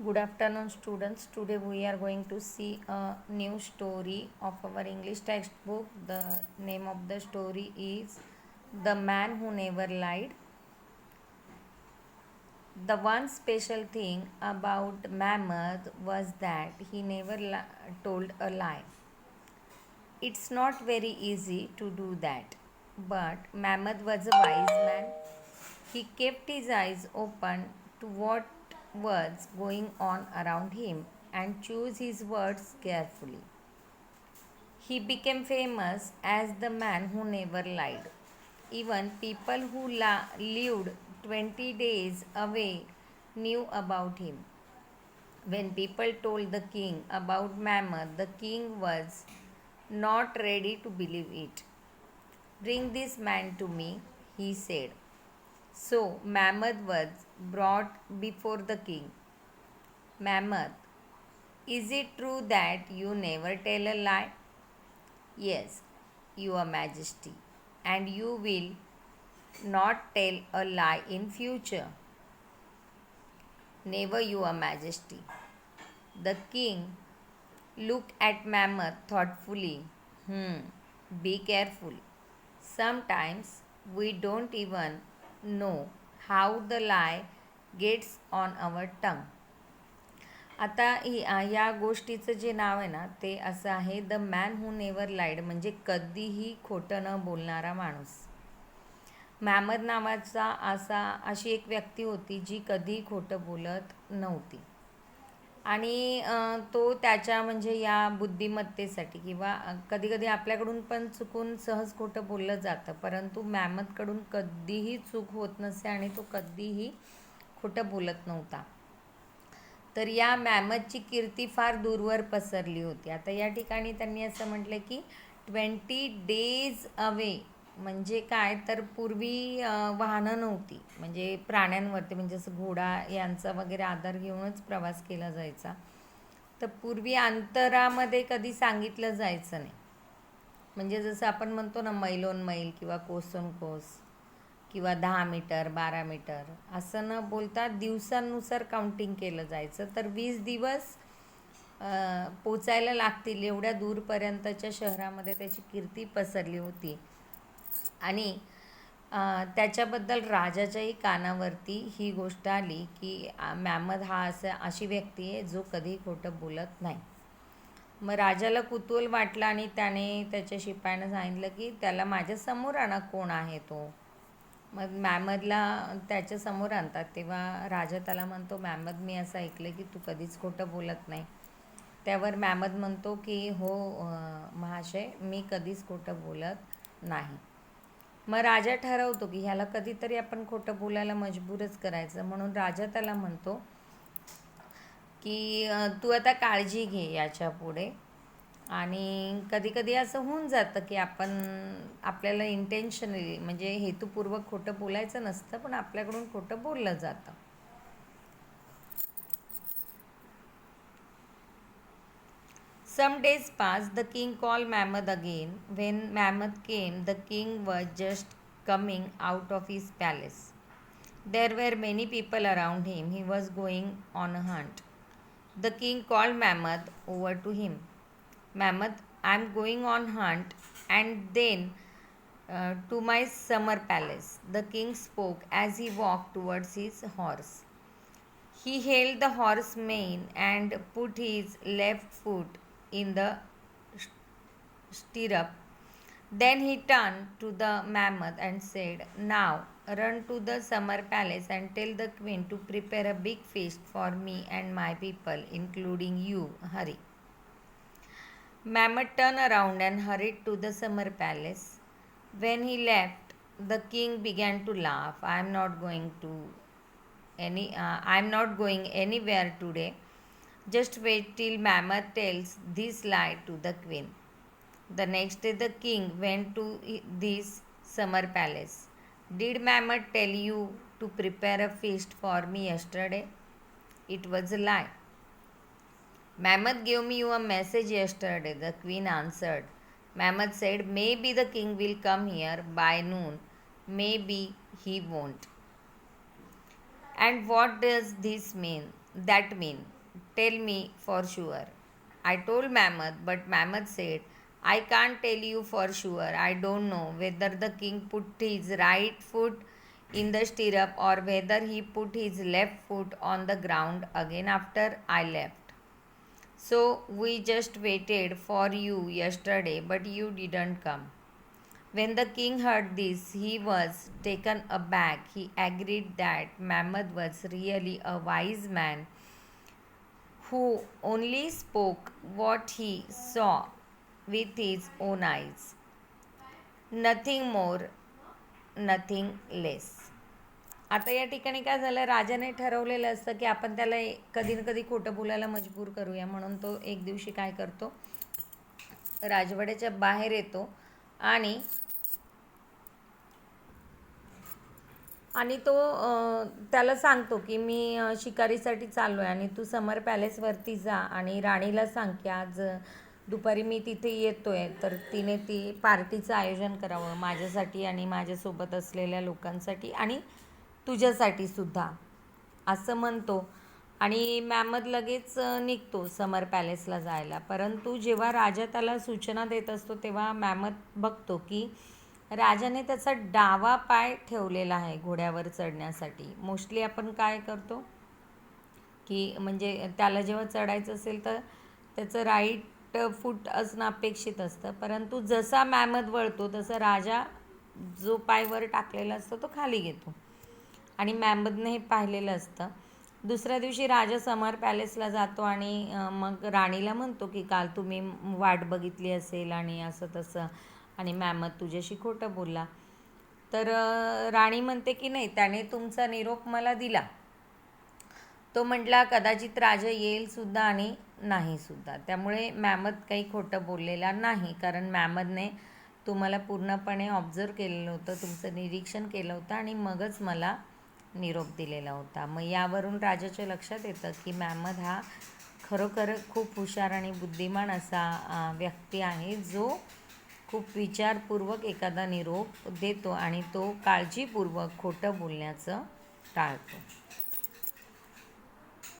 Good afternoon, students. Today we are going to see a new story of our English textbook. The name of the story is The Man Who Never Lied. The one special thing about Mammoth was that he never told a lie. It's not very easy to do that, but Mammoth was a wise man. He kept his eyes open to what was going on around him and chose his words carefully. He became famous as the man who never lied. Even people who lived 20 days away knew about him. When people told the king about Mammoth, the king was not ready to believe it. Bring this man to me, he said. So Mammoth was brought before the king. Mammoth, is it true that you never tell a lie? Yes, Your Majesty, and you will not tell a lie in future. Never, Your Majesty. The king looked at Mammoth thoughtfully. Be careful. Sometimes we don't even know how the lie gets on our tongue. आता या गोष्टीचं जे नाव आहे ना ते असं आहे the man who never lied, म्हणजे कधीही खोटं न बोलणारा माणूस. मॅमद नावाचा अशी एक व्यक्ती होती जी कधी खोटं बोलत नव्हती आणि तो त्याच्या म्हणजे या बुद्धिमत्तेसाठी किंवा कधी कधी आपल्याकडून पण चुकून सहज खोटं बोललं जातं, परंतु मॅमदकडून कधीही चूक होत नसे आणि तो कधीही खोटं बोलत नव्हता. तर या मॅमदची कीर्ती फार दूरवर पसरली होती. आता या ठिकाणी त्यांनी असं म्हटलं की 20 डेज अवे, म्हणजे काय तर पूर्वी वाहनं नव्हती, म्हणजे प्राण्यांवरती म्हणजे जसं घोडा यांचा वगैरे आधार घेऊनच प्रवास केला जायचा. तर पूर्वी अंतरामध्ये कधी सांगितलं जायचं नाही, म्हणजे जसं आपण म्हणतो ना मैलोन मैल किंवा कोसोन कोस किंवा 10 मीटर 12 मीटर असं न बोलता दिवसांनुसार काउंटिंग केलं जायचं. तर 20 दिवस पोचायला लागतील एवढ्या दूरपर्यंतच्या शहरामध्ये त्याची कीर्ती पसरली होती आणि त्याच्याबद्दल राजाच्याही कानावरती ही गोष्ट आली की मॅमद हा अशी व्यक्ती आहे जो कधी खोटं बोलत नाही. मग राजाला कुतूहल वाटलं आणि त्याने त्याच्या शिपायानं सांगितलं की त्याला माझ्या समोर आणा, कोण आहे तो. मग मॅमदला त्याच्यासमोर आणतात तेव्हा राजा त्याला म्हणतो, मॅमद मी असं ऐकलं की तू कधीच खोटं बोलत नाही. त्यावर मॅमद म्हणतो की हो महाशय, मी कधीच खोटं बोलत नाही. मग राजा ठरवतो की ह्याला कधीतरी आपण खोटं बोलायला मजबूरच करायचं, म्हणून राजा त्याला म्हणतो की तू आता काळजी घे याच्या पुढे. आणि कधी कधी असं होऊन जातं की आपल्याला इंटेन्शनली म्हणजे हेतुपूर्वक खोटं बोलायचं नसतं, पण आपल्याकडून खोटं बोललं जातं. Some days passed. The king called Mammoth again. When Mammoth came, the king was just coming out of his palace. There were many people around him. He was going on a hunt. The king called Mammoth over to him. Mammoth, I am going on hunt and then to my summer palace. The king spoke as he walked towards his horse. He held the horse mane and put his left foot in the stirrup. Then he turned to the mammoth and said, now run to the summer palace and tell the queen to prepare a big feast for me and my people, including you. Hurry. Mammoth turned around and hurried to the summer palace. When he left, the king began to laugh. I am not going anywhere today. Just wait till Mammoth tells this lie to the queen. The next day the king went to this summer palace. Did Mammoth tell you to prepare a feast for me yesterday? It was a lie. Mammoth gave me a message yesterday, the queen answered. Mammoth said, maybe the king will come here by noon. Maybe he won't. And what does this mean? That mean, tell me for sure. I told Mammoth, but Mammoth said, I can't tell you for sure. I don't know whether the king put his right foot in the stirrup or whether he put his left foot on the ground again after I left. So we just waited for you yesterday, but you didn't come. When the king heard this, he was taken aback. He agreed that Mammoth was really a wise man who only spoke what he saw with his own eyes. Nothing more, nothing less. आता या ठिकाणी काय झालं, राजाने ठरवलेलं असतं की आपण त्याला कधी ना कधी खोटं बोलायला मजबूर करूया, म्हणून तो एक दिवशी काय करतो, राजवाड्याच्या बाहेर येतो आणि तो त्याला सांगतो की मी शिकारीसाठी चाललो आहे आणि तू समर पॅलेसवरती जा आणि राणीला सांग की आज दुपारी मी तिथे येतो आहे, तर तिने ती पार्टीचं आयोजन करावं माझ्यासाठी आणि माझ्यासोबत असलेल्या लोकांसाठी आणि तुझ्यासाठी सुद्धा, असं म्हणतो. आणि मॅमथ लगेच निघतो समर पॅलेसला जायला. परंतु जेव्हा राजा त्याला सूचना देत असतो तेव्हा मॅमथ बघतो की राजाने त्याचा डावा पाय ठेवलेला आहे घोड्यावर चढण्यासाठी. मोस्टली आपण काय करतो की म्हणजे त्याला जेव्हा चढायचं असेल तर त्याचं राईट फूट असणं अपेक्षित असतं, परंतु जसा मॅमथ वळतो तसं राजा जो पाय वर टाकलेला असतो तो खाली घेतो आणि मॅमथने हे पाहिलेलं असतं. दुसऱ्या दिवशी राजा समर पॅलेसला जातो आणि मग राणीला म्हणतो की काल तुम्ही वाट बघितली असेल आणि असं तसं आणि मॅमथ तुझ्याशी खोटं बोलला. तर राणी म्हणते की नाही, त्याने तुमचा निरोप मला दिला. तो म्हटला कदाचित राजा येईल सुद्धा आणि नाही सुद्धा. त्यामुळे मॅमथ काही खोटं बोललेला नाही, कारण मॅमथने तुम्हाला पूर्णपणे ऑब्झर्व केलेलं होतं, तुमचं निरीक्षण केलं होतं आणि मगच मला निरोप दिलेला होता. मग यावरून राजाच्या लक्षात येतं की मॅमथ हा खरोखर खूप हुशार आणि बुद्धिमान असा व्यक्ती आहे, जो खूप विचारपूर्वक एखादा निरोप देतो आणि तो काळजीपूर्वक खोटं बोलण्याचं टाळतो.